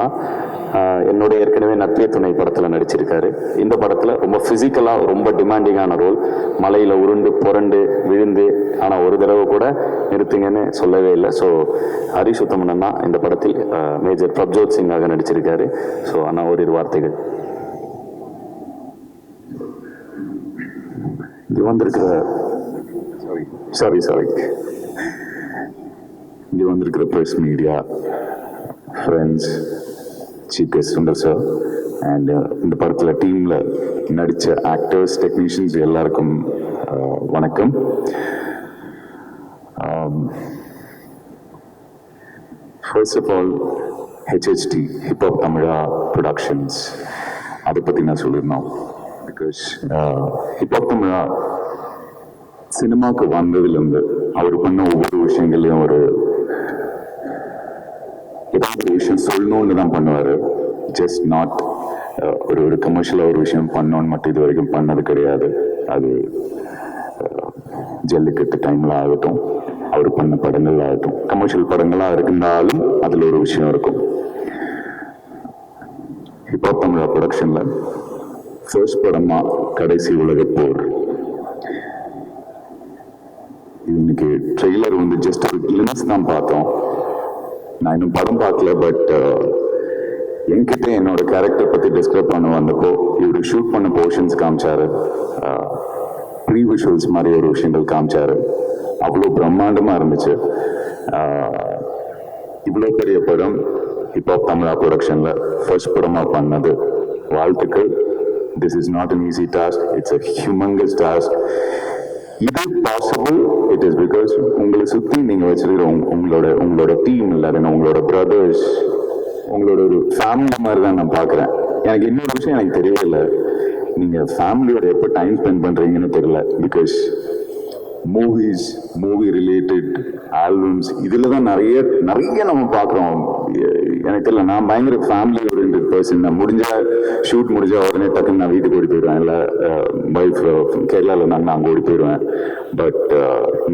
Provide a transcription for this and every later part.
சொல்லணும்னா என்னோட ஏற்கனவே நத்திய துணை படத்தில் நடிச்சிருக்காரு. இந்த படத்தில் ரொம்ப ஃபிசிக்கலாக ரொம்ப டிமாண்டிங்கான ரோல். மலையில் உருண்டு புரண்டு விழுந்து, ஆனால் ஒரு தடவை கூட நிறுத்துங்கன்னு சொல்லவே இல்லை. ஸோ ஹரிஷ் உத்தமன் இந்த படத்தில் மேஜர் பிரப்ஜோத் சிங்காக நடிச்சிருக்காரு. ஸோ அண்ணா ஒரு வார்த்தைகள். இங்கே வந்திருக்கிற இங்கே வந்திருக்கிற press media friends, chief guest Sundar sir and இந்த படத்தில் டீமில் நடித்த ஆக்டர்ஸ், டெக்னீஷியன்ஸ் எல்லாருக்கும் வணக்கம். First of all HHT hip hop Tamizha productions, அதை பற்றி நான் சொல்லியிருந்தோம். பிகாஸ் ஹிப்ஹாப் தமிழா சினிமாவுக்கு வந்ததுலேருந்து அவர் பண்ண ஒவ்வொரு விஷயங்களையும் ஏதாவது ஒரு விஷயம் சொல்லணும்னு தான் பண்ணுவார். ஜஸ்ட் நாட் ஒரு கமர்ஷியலாக ஒரு விஷயம் பண்ணோன்னு மட்டும் இது வரைக்கும் பண்ணது கிடையாது. அது ஜல்லிக்கட்டு டைமில் ஆகட்டும், அவர் பண்ண படங்கள் ஆகட்டும், கமர்ஷியல் படங்களாக இருந்தாலும் அதில் ஒரு விஷயம் இருக்கும். ஹிப்ஹாப் தமிழா ப்ரொடக்ஷனில் ஃபர்ஸ்ட் படமாக கடைசி உலகப் போர். இன்னைக்கு ட்ரெய்லர் ஜஸ்ட் ஒரு கிளிம்ஸ் தான் பார்த்தோம். நான் இன்னும் படம் பார்க்கல. பட் என்கிட்ட என்னோட கேரக்டர் பற்றி டிஸ்கிரைப் பண்ண வந்தப்போ இவர் ஷூட் பண்ண போர்ஷன்ஸ் காமிச்சாரு, ப்ரீ விஷுவல்ஸ் மாதிரி ஒரு விஷயங்கள் காமிச்சாரு. அவ்வளோ பிரம்மாண்டமாக இருந்துச்சு. இவ்வளோ பெரிய படம் ஹிப்ஹாப் தமிழா ப்ரொடக்ஷனில் ஃபர்ஸ்ட் படமாக பண்ணது. வாழ்த்துக்கள். This is not an easy task, it's a humongous task. இது பாசிபிள், இட் இஸ் பிகாஸ் உங்களை சுற்றி நீங்கள் வச்சிருக்கிற உங்களோட டீம் இல்லைன்னா உங்களோட பிரதர்ஸ், உங்களோட ஒரு ஃபேமிலி மாதிரி தான் நான் பார்க்குறேன். எனக்கு இன்னொரு விஷயம் எனக்கு தெரியவே இல்லை, நீங்கள் ஃபேமிலியோட எப்போ டைம் ஸ்பெண்ட் பண்ணுறீங்கன்னு தெரியல. Because movies, movie related albums, இதில் தான் நிறைய நம்ம பார்க்குறோம். எனக்கு தெரியல, நான் பயங்கர ஃபேமிலி ஓரியன்டட் பர்சன். நான் ஷூட் முடிஞ்சா உடனே டக்குன்னு நான் வீட்டுக்கு ஓடி போயிடுவேன். இல்லை வைஃப் கேரளாவில் இருந்தாங்க, நான் அங்கே ஓடி போயிடுவேன். பட்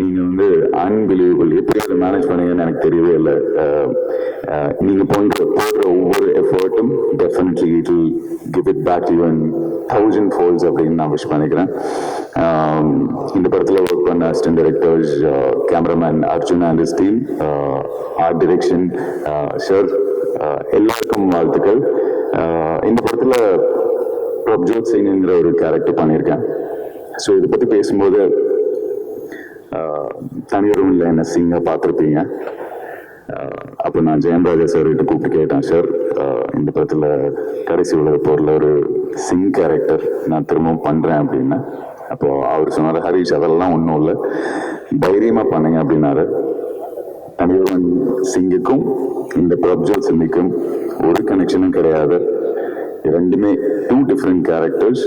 நீங்கள் அன்பிலீவபிள், எப்படி அதை மேனேஜ் பண்ணீங்கன்னு எனக்கு தெரியவே இல்லை. நீங்கள் போடுற ஒவ்வொரு எஃபர்ட்டும் definitely it will give it back you in 1000 folds அப்படின்னு நான் விஷ் பண்ணிக்கிறேன். இந்த படத்தில் ஒர்க் பண்ண assistant directors, cameraman Arjun and his team, art direction sir, எல்லாருக்கும் வாழ்த்துக்கள். இந்த படத்தில் பிரப்ஜோத் சிங்ங்கிற ஒரு கேரக்டர் பண்ணியிருக்கேன். ஸோ இதை பற்றி பேசும்போது தனியரும் இல்லை என்ன சிங்காக பார்த்துருப்பீங்க. அப்போ நான் ஜெயம்ராஜா சார் கிட்ட கூப்பிட்டு கேட்டேன், சார் இந்த படத்தில் கடைசி உலக போரில் ஒரு சிங் கேரக்டர் நான் திரும்பவும் பண்ணுறேன் அப்படின்னு. அப்போது அவர் சொன்னார், ஹரிஷ் அதெல்லாம் ஒன்றும் இல்லை, தைரியமாக பண்ணுங்க அப்படின்னாரு. தனியொருவன் சிங்குக்கும் இந்த பிரப்ஜோத் சிங்குக்கும் ஒரு கனெக்ஷனும் கிடையாது. ரெண்டுமே 2 டிஃப்ரெண்ட் கேரக்டர்ஸ்.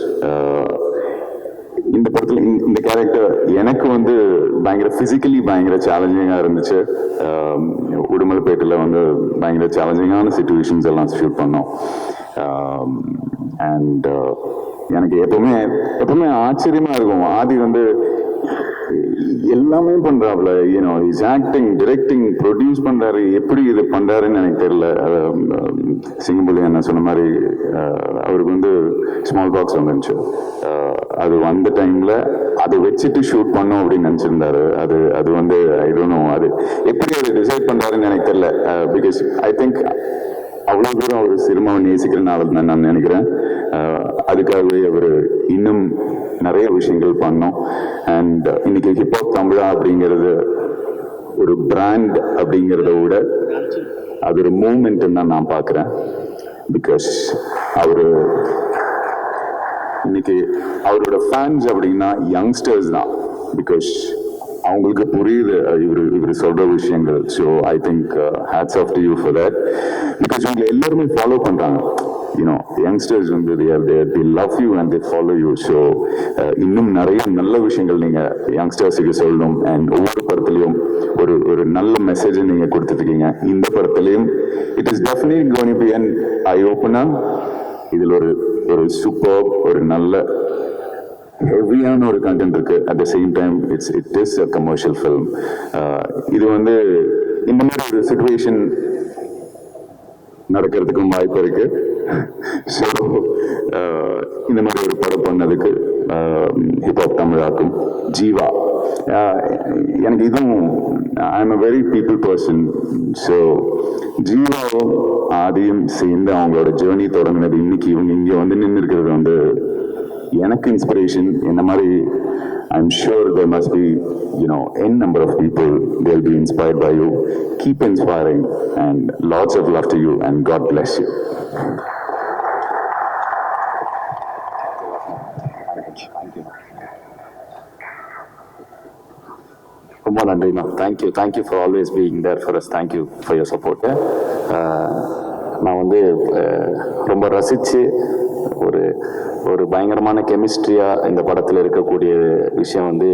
இந்த படத்தில் இந்த கேரக்டர் எனக்கு பயங்கர ஃபிசிக்கலி பயங்கர சேலஞ்சிங்காக இருந்துச்சு. உடுமலைப்பேட்டில் பயங்கர சேலஞ்சிங்கான சிச்சுவேஷன்ஸ் எல்லாம் ஷூட் பண்ணோம். அண்ட் எனக்கு எப்பவுமே ஆச்சரியமாக இருக்கும். ஆதி எல்லாமே பண்றாப்புல, இஸ் ஆக்டிங், டிரெக்டிங், ப்ரொடியூஸ் பண்றாரு. எப்படி இது பண்றாருன்னு எனக்கு தெரியல. சிங்கம்புலி என்ன சொன்ன மாதிரி அவருக்கு ஸ்மால் பாக்ஸ் வந்துருந்துச்சு. அது வந்த டைம்ல அதை வச்சுட்டு ஷூட் பண்ணோம் அப்படின்னு நினைச்சிருந்தாரு. அது ஐ டோன்ட் நோ, அது எப்படி அதை டிசைட் பண்றாருன்னு எனக்கு தெரியல. பிகாஸ் ஐ திங்க் அவ்வளோ தூரம் அவர் சினிமாவை நேசிக்கிறனால தான் நான் நினைக்கிறேன். அதுக்காகவே அவர் இன்னும் நிறைய விஷயங்கள் பண்ணோம். அண்ட் இன்னைக்கு ஹிப்ஹாப் தமிழா அப்படிங்கிறது ஒரு பிராண்ட் அப்படிங்கிறத விட அது ஒரு மூமெண்ட் தான் நான் பார்க்குறேன். பிகாஸ் இன்னைக்கு அவரோட ஃபேன்ஸ் அப்படின்னா யங்ஸ்டர்ஸ் தான். பிகாஸ் அவங்களுக்கு புரியுது இவர் சொல்ற விஷயங்கள். So I think hats off to you for that. Because உங்களை எல்லாருமே ஃபாலோ பண்றாங்க. Youngsters they love you and they follow you. So இன்னும் நிறைய நல்ல விஷயங்கள் நீங்க யங்ஸ்டர்ஸுக்கு சொல்லணும். அண்ட் ஒவ்வொரு படத்துலையும் ஒரு நல்ல மெசேஜ் நீங்க கொடுத்துருக்கீங்க. இந்த படத்துலையும் it is definitely going to be an eye opener. இதில் ஒரு சூப்பர், ஒரு நல்ல ஹெவியான ஒரு கண்டென்ட் இருக்கு. At the same time it is a commercial film. இது இந்த மாதிரி ஒரு சிச்சுவேஷன் நடக்கிறதுக்கும் வாய்ப்பு இருக்கு. ஸோ இந்த மாதிரி ஒரு படம் பண்ணதுக்கு ஹிப்ஹாப் தமிழாக்கும் ஜீவா, எனக்கு இதுவும் I am a very people person. So ஜீவாவும் ஆதியும் சேர்ந்து அவங்களோட ஜேர்னி தொடங்கினது இன்னைக்கு இவங்க இங்கே வந்து நின்று இருக்கிறது வந்து எனக்கு இன்ஸ்பிரேஷன். என்ன மாதிரி I'm sure there must be, n number of people, they'll be inspired by you. Keep inspiring and lots of love to you and God bless you. ரொம்ப நன்றிண்ணா. Thank you for always being there for us. Thank you for your support. நான் வந்து ரொம்ப ரசித்து ஒரு பயங்கரமான கெமிஸ்ட்ரியாக இந்த படத்தில் இருக்கக்கூடிய விஷயம் வந்து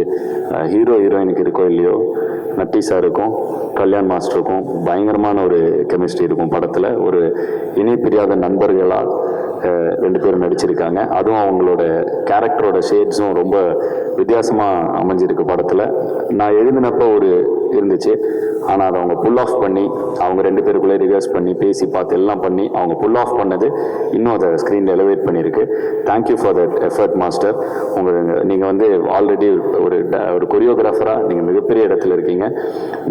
ஹீரோயினுக்கு இருக்கோ இல்லையோ, நட்டி சாருக்கும் கல்யாண் மாஸ்டருக்கும் பயங்கரமான ஒரு கெமிஸ்ட்ரி இருக்கும் படத்தில். ஒரு இணை பிரியாத நண்பர்களாக 2 பேரும் நடிச்சிருக்காங்க. அதுவும் அவங்களோட கேரக்டரோட ஷேட்ஸும் ரொம்ப வித்தியாசமாக அமைஞ்சிருக்கு படத்தில். நான் எழுதினப்போ இருந்துச்சு, ஆனால் அதை அவங்க புல் ஆஃப் பண்ணி அவங்க 2 பேருக்குள்ளே ரிவர்ஸ் பண்ணி பேசி பார்த்து எல்லாம் பண்ணி அவங்க புல் ஆஃப் பண்ணது இன்னும் அதை ஸ்க்ரீனில் எலிவேட் பண்ணியிருக்கு. Thank you for that effort master. நீங்கள் வந்து ஆல்ரெடி ஒரு கொரியோகிராஃபராக நீங்கள் மிகப்பெரிய இடத்துல இருக்கீங்க.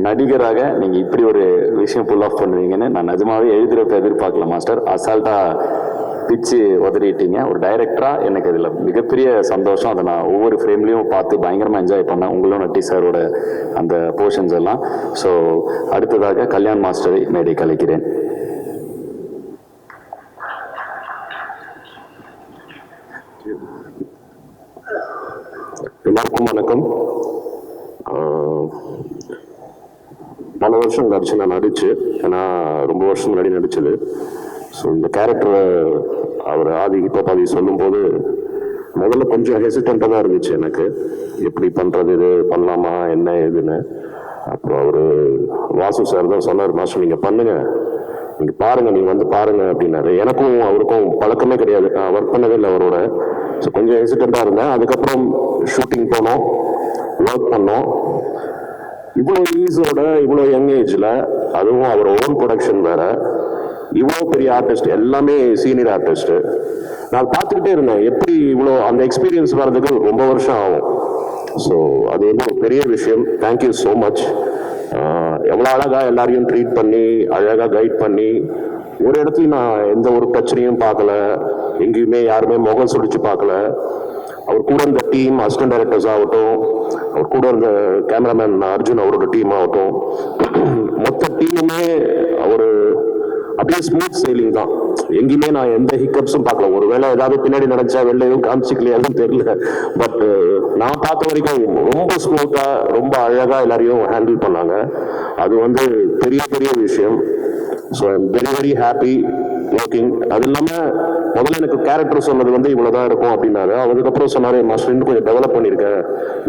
நடிகராக நீங்கள் இப்படி ஒரு விஷயம் புல் ஆஃப் பண்ணுவீங்கன்னு நான் நிஜமாவே எழுதுகிறப்ப எதிர்பார்க்கல மாஸ்டர். அசால்ட்டாக பிச்சு உதறிட்டீங்க. ஒரு டைரக்டராக எனக்கு இதில் மிகப்பெரிய சந்தோஷம். அதை நான் ஒவ்வொரு ஃப்ரேம்லேயும் பார்த்து பயங்கரமாக என்ஜாய் பண்ணேன், உங்களும் நட்டி சாரோட அந்த போர்ஷன்ஸ் எல்லாம். ஸோ அடுத்ததாக கல்யாண் மாஸ்டரை மேடை கலைக்கிறேன். எல்லாருக்கும் வணக்கம். பல வருஷம் கழிச்சு நான் நடிச்சு, ஏன்னா ரொம்ப வருஷம் முன்னாடி நடிச்சது. ஸோ இந்த கேரக்டரை அவர் ஆதி சொல்லும்போது முதல்ல கொஞ்சம் ஹெசிடென்ட்டாக தான் இருந்துச்சு எனக்கு, எப்படி பண்ணுறது, இது பண்ணலாமா என்ன ஏதுன்னு. அப்புறம் அவர் வாசு சார் தான் சொன்னார், மாஸ்டர் நீங்கள் பண்ணுங்க, நீங்கள் பாருங்கள், நீங்கள் வந்து பாருங்கள் அப்படின்னாரு. எனக்கும் அவருக்கும் பழக்கமே கிடையாது, நான் ஒர்க் பண்ணவே இல்லை அவரோட. ஸோ கொஞ்சம் ஹெசிடென்ட்டாக இருந்தேன். அதுக்கப்புறம் ஷூட்டிங் போனோம், ஒர்க் பண்ணோம். இவ்வளோ ஈஸோட இவ்வளோ யங் ஏஜில், அதுவும் அவர் ஓன் ப்ரொடக்ஷன் வேற, இவ்வளோ பெரிய ஆர்டிஸ்ட், எல்லாமே சீனியர் ஆர்டிஸ்ட். நான் பார்த்துக்கிட்டே இருந்தேன் எப்படி இவ்வளோ அந்த எக்ஸ்பீரியன்ஸ் வர்றதுக்கு ரொம்ப வருஷம் ஆகும். ஸோ அது வந்து ஒரு பெரிய விஷயம். Thank you so much. எவ்வளோ அழகாக எல்லாரையும் ட்ரீட் பண்ணி, அழகாக கைட் பண்ணி, ஒரு இடத்துலையும் நான் எந்த ஒரு பிரச்சனையும் பார்க்கல, எங்கேயுமே யாருமே முகம் சுடிச்சு பார்க்கல. அவர் கூட இருந்த டீம், அசிஸ்டன்ட் டைரக்டர்ஸ் ஆகட்டும், அவர் கூட இருந்த கேமராமேன் அர்ஜுன் அவரோட டீம் ஆகட்டும், மொத்த டீமுமே அவர் அப்படியே ஸ்மூத் செயலிங் தான். எங்கேயுமே நான் எந்த ஹிக்கப்ஸும் பார்க்கல. ஒருவேளை ஏதாவது பின்னாடி நினைச்சா வெளில எதுவும் காமிச்சிக்கலையாலும் தெரியல. பட் நான் பார்த்த வரைக்கும் ரொம்ப ஸ்மூத்தா, ரொம்ப அழகா எல்லாரையும் ஹேண்டில் பண்ணாங்க. அது வந்து பெரிய பெரிய விஷயம். So I am very very happy working. அது இல்லாமல் முதல்ல எனக்கு கேரக்டர் சொன்னது வந்து இவ்வளோதான் இருக்கும் அப்படின்னாரு. அதுக்கப்புறம் சொன்னாரு, மாஸ்டர் இன்னும் கொஞ்சம் டெவலப் பண்ணியிருக்கேன்,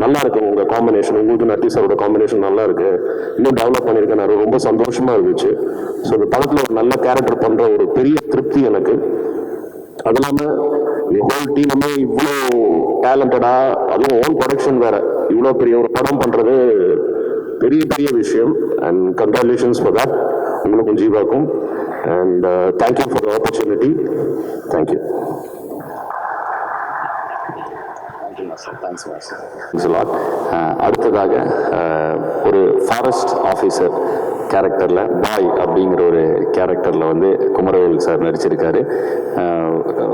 நல்லா இருக்கு உங்கள் காம்பினேஷன், உங்களுக்கு நட்டி சாரோட காம்பினேஷன் நல்லா இருக்கு, இன்னும் டெவலப் பண்ணியிருக்கேன். ரொம்ப சந்தோஷமா இருந்துச்சு. ஸோ இந்த படத்தில் ஒரு நல்ல கேரக்டர் பண்ணுற ஒரு பெரிய திருப்தி எனக்கு. அது இல்லாமல் ஹோல் டீமுமே இவ்வளோ டேலண்டடா, அதுவும் ஓன் ப்ரொடக்ஷன் வேற, இவ்வளோ பெரிய ஒரு படம் பண்ணுறது பெரிய பெரிய விஷயம். அண்ட் கங்க்ராச்சுலேஷன்ஸ் ஃபார் தட் உங்களுக்கும் ஜீவாக்கும். And thank you for the opportunity. Thank you. Thanks a lot. அடுத்ததாக ஒரு ஃபாரஸ்ட் ஆஃபீஸர் கேரக்டரில் பாய் அப்படிங்கிற ஒரு கேரக்டரில் வந்து குமரவேல் சார் நடிச்சிருக்காரு.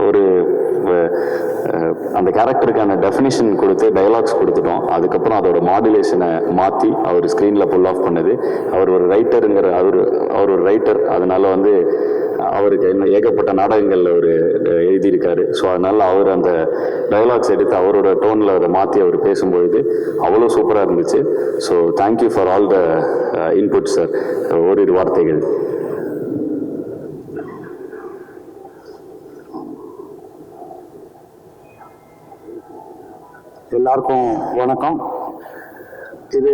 ஒரு அந்த கேரக்டருக்கான டெஃபினிஷன் கொடுத்து டைலாக்ஸ் கொடுத்துட்டோம். அதுக்கப்புறம் அதோட மாடுலேஷனை மாற்றி அவர் ஸ்க்ரீனில் புல் ஆஃப் பண்ணது. அவர் ஒரு ரைட்டருங்கிற அவர் ஒரு ரைட்டர், அதனால வந்து அவருக்கு இன்னும் ஏகப்பட்ட நாடகங்களில் அவர் எழுதியிருக்காரு. ஸோ அதனால் அவர் அந்த டைலாக்ஸ் எடுத்து அவரோட டோனில் அதை மாற்றி அவர் பேசும்பொழுது அவ்வளோ சூப்பராக இருந்துச்சு. So thank you for all the input sir. ஓரிரு வார்த்தைகள். எல்லாருக்கும் வணக்கம். இது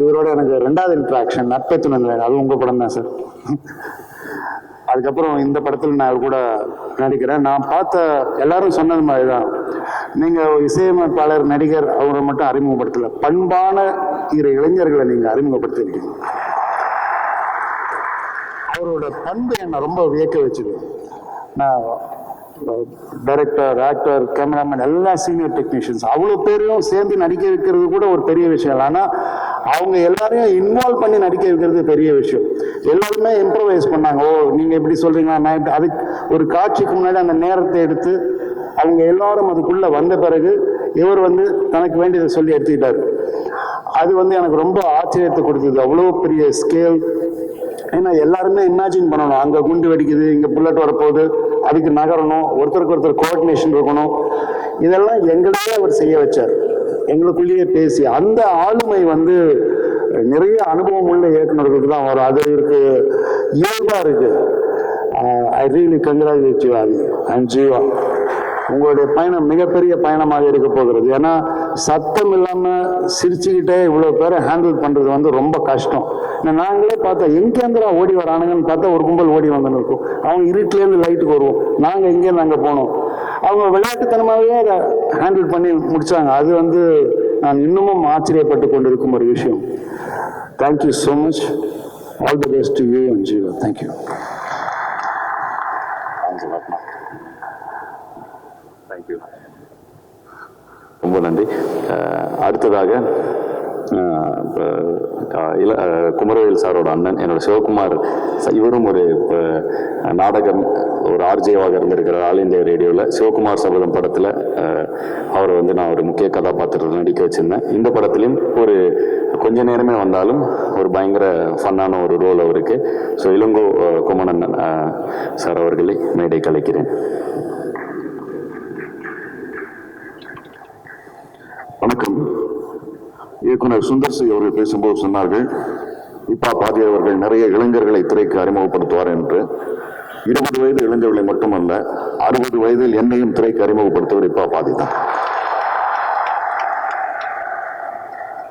இவரோட எனக்கு 2வது இன்ட்ராக்ஷன், நட்பே துணை. அது உங்கள் படம் தான் சார். அதுக்கப்புறம் இந்த படத்தில் நான் அவர் கூட நடிக்கிறேன். நான் பார்த்த எல்லாரும் சொன்னது மாதிரி தான், நீங்கள் இசையமைப்பாளர், நடிகர் அவரை மட்டும் அறிமுகப்படுத்தலை, பண்பான இளைஞர்களை நீங்கள் அறிமுகப்படுத்திருக்கீங்க. அவரோட பண்பு என்னை ரொம்ப வியக்க வச்சுது. நான் டைரக்டர், ஆக்டர், கேமராமேன் எல்லாம் சீனியர் டெக்னீஷியன்ஸ் அவ்வளோ பேரையும் சேர்ந்து நடிக்க வைக்கிறது கூட ஒரு பெரிய விஷயம் இல்லை. ஆனால் அவங்க எல்லாரையும் இன்வால்வ் பண்ணி நடிக்க வைக்கிறது பெரிய விஷயம். எல்லாருமே இம்ப்ரவைஸ் பண்ணாங்க. ஓ நீங்கள் எப்படி சொல்கிறீங்களா, நான் இப்படி, அதுக்கு ஒரு காட்சிக்கு முன்னாடி அந்த நேரத்தை எடுத்து அவங்க எல்லாரும் அதுக்குள்ளே வந்த பிறகு இவர் தனக்கு வேண்டியதை சொல்லி எடுத்துக்கிட்டார். அது எனக்கு ரொம்ப ஆச்சரியத்தை கொடுத்தது. அவ்வளோ பெரிய ஸ்கேல். ஏன்னா எல்லாருமே இமேஜின் பண்ணணும், அங்கே குண்டு வெடிக்குது, இங்கே புல்லட் வரப்போகுது, அதுக்கு நகரணும், ஒருத்தருக்கு ஒருத்தர் கோஆர்டினேஷன் இருக்கணும். இதெல்லாம் எங்களையே அவர் செய்ய வச்சார், எங்களுக்குள்ளேயே பேசி. அந்த ஆளுமை நிறைய அனுபவம் உள்ள இயக்குநர்களுக்கு தான் வரும். அது இருக்கு, இயல்பாக இருக்கு. I really congratulate you Aadhi and Jiiva. உங்களுடைய பயணம் மிகப்பெரிய பயணமாக இருக்க போகிறது. ஏன்னா சத்தம் இல்லாமல் சிரிச்சுக்கிட்டே இவ்வளோ பேரை ஹேண்டில் பண்ணுறது ரொம்ப கஷ்டம். நாங்களே பார்த்தா எங்கேருந்துடா ஓடி வரானுங்கன்னு பார்த்தா ஒரு கும்பல் ஓடி வந்துன்னு இருக்கும். அவங்க இருட்டிலேருந்து லைட்டுக்கு வருவோம், நாங்கள் எங்கேருந்து அங்கே போனோம். அவங்க விளையாட்டுத்தனமாகவே அதை ஹேண்டில் பண்ணி முடித்தாங்க. அது நான் இன்னமும் ஆச்சரியப்பட்டு கொண்டு இருக்கும் ஒரு விஷயம். Thank you so much. All the best to you and Jeeva. Thank you. Thank you, ரொம்ப நன்றி. அடுத்ததாக குமரவேல் சாரோட அண்ணன் என்னோட சிவகுமார், இவரும் ஒரு நாடகம், ஒரு ஆர்ஜேவாக இருந்திருக்கிறார் ஆல் இந்தியா ரேடியோவில். சிவகுமார் சபதம் படத்தில் அவரை நான் ஒரு முக்கிய கதாபாத்திரத்தில் நடிக்க வச்சிருந்தேன். இந்த படத்துலையும் ஒரு கொஞ்ச நேரமே வந்தாலும் ஒரு பயங்கர ஃபன்னான ஒரு ரோல் அவருக்கு. ஸோ இளங்கோ குமணன் சார் அவர்களை மேடை கலைக்கிறேன். வணக்கம். இயக்குனர் சுந்தர் சி அவர்கள் பேசும்போது சொன்னார்கள், இப்பா பாதி அவர்கள் நிறைய இளைஞர்களை திரைக்கு அறிமுகப்படுத்துவார் என்று. 20 வயது இளைஞர்களை மட்டுமல்ல, 60 வயதில் என்னையும் திரைக்கு அறிமுகப்படுத்துவர் இப்பா பாதி தான்.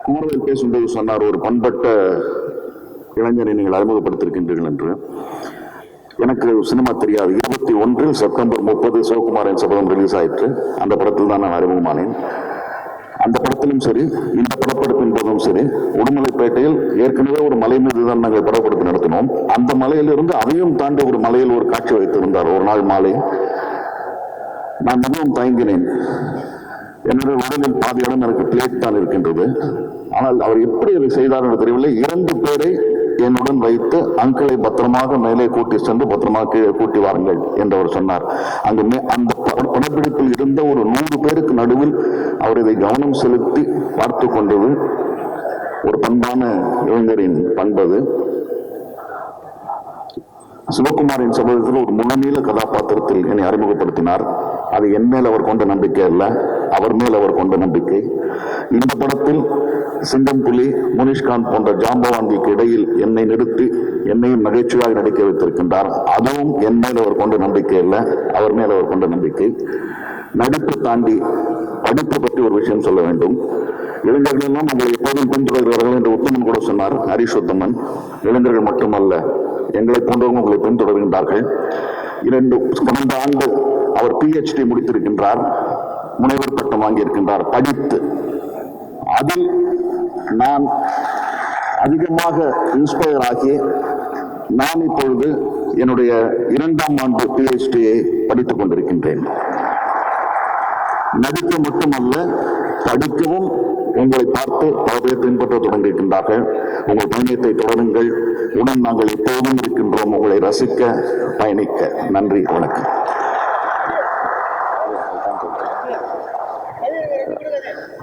குமரவேல் பேசும்போது சொன்னார், ஒரு பண்பட்ட இளைஞரை நீங்கள் அறிமுகப்படுத்திருக்கின்றீர்கள் என்று. எனக்கு சினிமா தெரியாது. 21 செப்டம்பர் 30 சிவகுமாரின் சபதம் ரிலீஸ் ஆயிற்று. அந்த படத்தில் தான் நான் அறிமுகமானேன். அந்த படத்திலும் சரி, இந்த படப்படத்தின் போதும் சரி, உடுமலைப்பேட்டையில் ஏற்கனவே ஒரு மலை மீது தான் நாங்கள் படப்படத்தை நடத்தினோம். அந்த மலையிலிருந்து அதையும் தாண்டி ஒரு மலையில் ஒரு காட்சி வைத்திருந்தார் ஒரு நாள் மாலை. நான் மிகவும் தயங்கினேன். என்னுடைய உடலில் பாதி இடம் எனக்கு பிளேட் தான் இருக்கின்றது. ஆனால் அவர் எப்படி அதை செய்தார் என்று தெரியவில்லை. 2 பேரை என்னுடன் வைத்து அங்கிளை பத்திரமாக மேலே கூட்டி சென்று பத்திரமாக கீழே கூட்டி வாருங்கள் என்று அவர் சொன்னார். அந்த படப்பிடிப்பில் இருந்த ஒரு 100 பேருக்கு நடுவில் அவர் இதை கவனம் செலுத்தி பார்த்து கொண்டது ஒரு பண்பான இளைஞரின் பண்பது. சிவகுமாரின் சபதத்தில் ஒரு முன்னநீள கதாபாத்திரத்தில் என்னை அறிமுகப்படுத்தினார். அது என் மேல் அவர் கொண்ட நம்பிக்கை அல்ல, அவர் மேல் அவர் கொண்ட நம்பிக்கை. இந்த படத்தில் சிங்கம் புலி, முனிஷ்காந்த் போன்ற ஜாம்பவான்களுக்கு இடையில் என்னை நிறுத்தி என்னையும் நகைச்சுவையாக நடிக்க வைத்திருக்கின்றார். அதுவும் என் மேல் அவர் கொண்ட நம்பிக்கை அல்ல, அவர் மேல் அவர் கொண்ட நம்பிக்கை. நடிப்பு தாண்டி படிப்பு பற்றி ஒரு விஷயம் சொல்ல வேண்டும். இளைஞர்கள் எல்லாம் உங்களை எப்போதும் பின்தொடர்கிறார்கள் என்று உத்தமன் கூட சொன்னார், ஹரிஷ் உத்தமன். இளைஞர்கள் மட்டுமல்ல, எங்களை போன்றவங்க உங்களை பின்தொடர்கின்றார்கள். கடந்த ஆண்டு அவர் PhD முடித்திருக்கின்றார், முனைவர் பட்டம் வாங்கியிருக்கின்றார் படித்து. அதில் நான் அதிகமாக இன்ஸ்பயர் ஆகி நான் இப்பொழுது என்னுடைய 2ஆம் ஆண்டு PhD-யை படித்துக் கொண்டிருக்கின்றேன். நடிக்க மட்டுமல்ல, படிக்கவும் உங்களை பார்த்து பல பேர் பின்பற்ற தொடங்கியிருக்கின்றார்கள். உங்கள் பயணத்தை தொடருங்கள். உடன் நாங்கள் எப்போதும் இருக்கின்றோம், உங்களை ரசிக்க, பயணிக்க. நன்றி, வணக்கம்.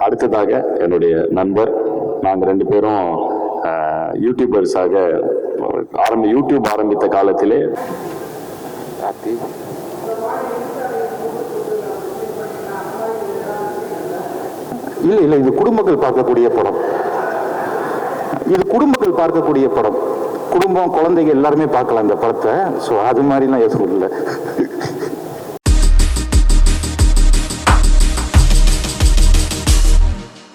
அடுத்ததாக என்னுடைய நண்பர், நாங்கள் 2 பேரும் யூடியூபர்ஸாக யூடியூப் ஆரம்பித்த காலத்திலே இல்லை இது குடும்பங்கள் பார்க்கக்கூடிய படம். இது குடும்பங்கள் பார்க்கக்கூடிய படம். குடும்பம், குழந்தைங்க எல்லாருமே பார்க்கலாம் இந்த படத்தை. ஸோ அது மாதிரிலாம் எதுவும் இல்லை.